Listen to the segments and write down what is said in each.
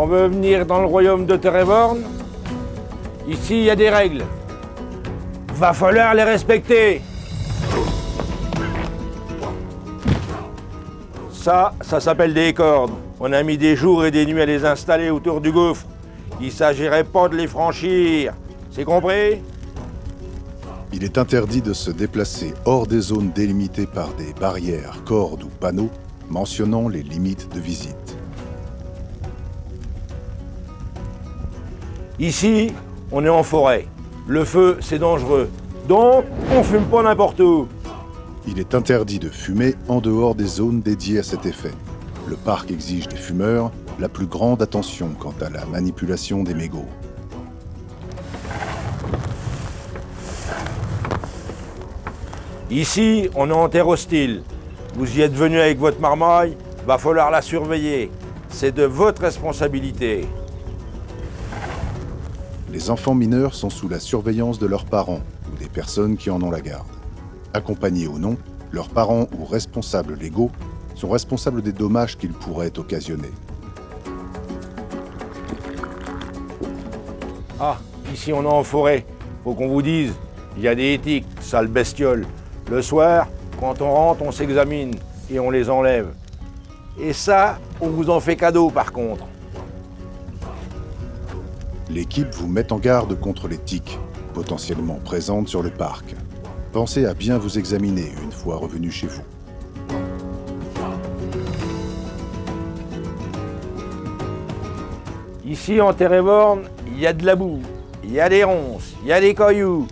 On veut venir dans le royaume de Tereborn. Ici, il y a des règles. Va falloir les respecter. Ça s'appelle des cordes. On a mis des jours et des nuits à les installer autour du gouffre. Il ne s'agirait pas de les franchir. C'est compris? Il est interdit de se déplacer hors des zones délimitées par des barrières, cordes ou panneaux mentionnant les limites de visite. Ici, on est en forêt. Le feu, c'est dangereux. Donc, on fume pas n'importe où. Il est interdit de fumer en dehors des zones dédiées à cet effet. Le parc exige des fumeurs la plus grande attention quant à la manipulation des mégots. Ici, on est en terre hostile. Vous y êtes venu avec votre marmaille, va falloir la surveiller. C'est de votre responsabilité. Les enfants mineurs sont sous la surveillance de leurs parents ou des personnes qui en ont la garde. Accompagnés ou non, leurs parents ou responsables légaux sont responsables des dommages qu'ils pourraient occasionner. Ah, ici on est en forêt. Faut qu'on vous dise, il y a des étiques, sales bestioles. Le soir, quand on rentre, on s'examine et on les enlève. Et ça, on vous en fait cadeau par contre. L'équipe vous met en garde contre les tiques, potentiellement présentes sur le parc. Pensez à bien vous examiner une fois revenu chez vous. Ici en Tereborn, il y a de la boue, il y a des ronces, il y a des cailloux.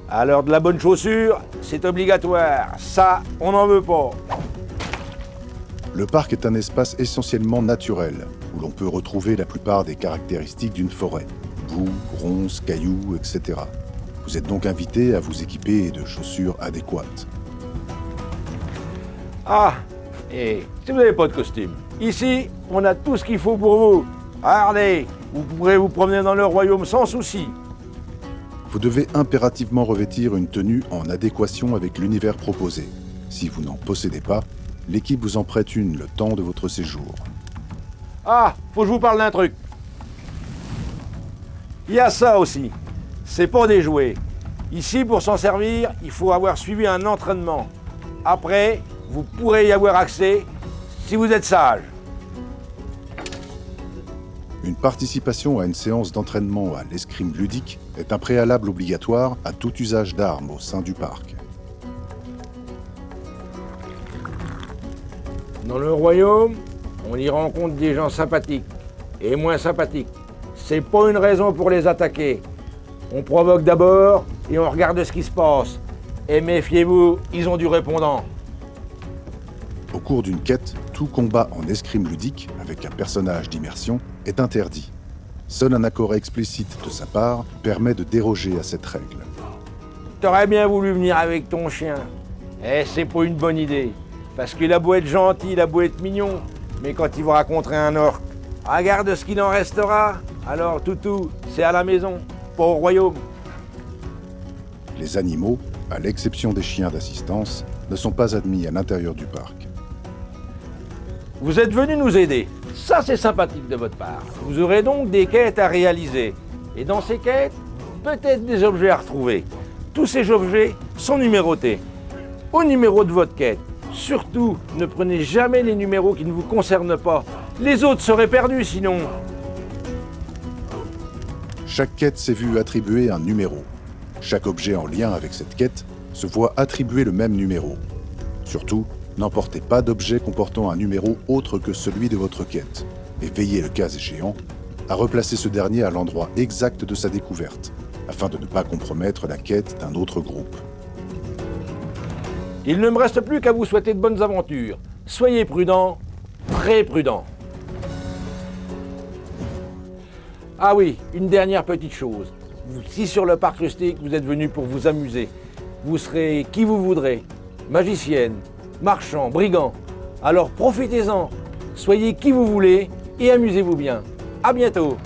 Alors de la bonne chaussure, c'est obligatoire. Ça, on n'en veut pas. Le parc est un espace essentiellement naturel, où l'on peut retrouver la plupart des caractéristiques d'une forêt. Boue, ronces, cailloux, etc. Vous êtes donc invité à vous équiper de chaussures adéquates. Ah, et si vous n'avez pas de costume, ici, on a tout ce qu'il faut pour vous. Regardez, vous pourrez vous promener dans le royaume sans souci. Vous devez impérativement revêtir une tenue en adéquation avec l'univers proposé. Si vous n'en possédez pas, l'équipe vous en prête une le temps de votre séjour. Ah, faut que je vous parle d'un truc. Il y a ça aussi. C'est pas des jouets. Ici, pour s'en servir, il faut avoir suivi un entraînement. Après, vous pourrez y avoir accès si vous êtes sage. Une participation à une séance d'entraînement à l'escrime ludique est un préalable obligatoire à tout usage d'armes au sein du parc. Dans le royaume, on y rencontre des gens sympathiques et moins sympathiques. C'est pas une raison pour les attaquer. On provoque d'abord et on regarde ce qui se passe. Et méfiez-vous, ils ont du répondant. Au cours d'une quête, tout combat en escrime ludique, avec un personnage d'immersion, est interdit. Seul un accord explicite de sa part permet de déroger à cette règle. T'aurais bien voulu venir avec ton chien. Eh, c'est pas une bonne idée. Parce qu'il a beau être gentil, il a beau être mignon, mais quand il va rencontrer un orc, regarde ce qu'il en restera. Alors, toutou, c'est à la maison, pas au royaume. Les animaux, à l'exception des chiens d'assistance, ne sont pas admis à l'intérieur du parc. Vous êtes venu nous aider. Ça, c'est sympathique de votre part. Vous aurez donc des quêtes à réaliser. Et dans ces quêtes, peut-être des objets à retrouver. Tous ces objets sont numérotés. Au numéro de votre quête. Surtout, ne prenez jamais les numéros qui ne vous concernent pas. Les autres seraient perdus sinon. Chaque quête s'est vue attribuer un numéro. Chaque objet en lien avec cette quête se voit attribuer le même numéro. Surtout, n'emportez pas d'objet comportant un numéro autre que celui de votre quête, et veillez, le cas échéant, à replacer ce dernier à l'endroit exact de sa découverte, afin de ne pas compromettre la quête d'un autre groupe. Il ne me reste plus qu'à vous souhaiter de bonnes aventures. Soyez prudents, très prudents. Ah oui, une dernière petite chose. Si sur le parc rustique, vous êtes venu pour vous amuser, vous serez qui vous voudrez, magicienne, marchand, brigand. Alors profitez-en, soyez qui vous voulez et amusez-vous bien. À bientôt.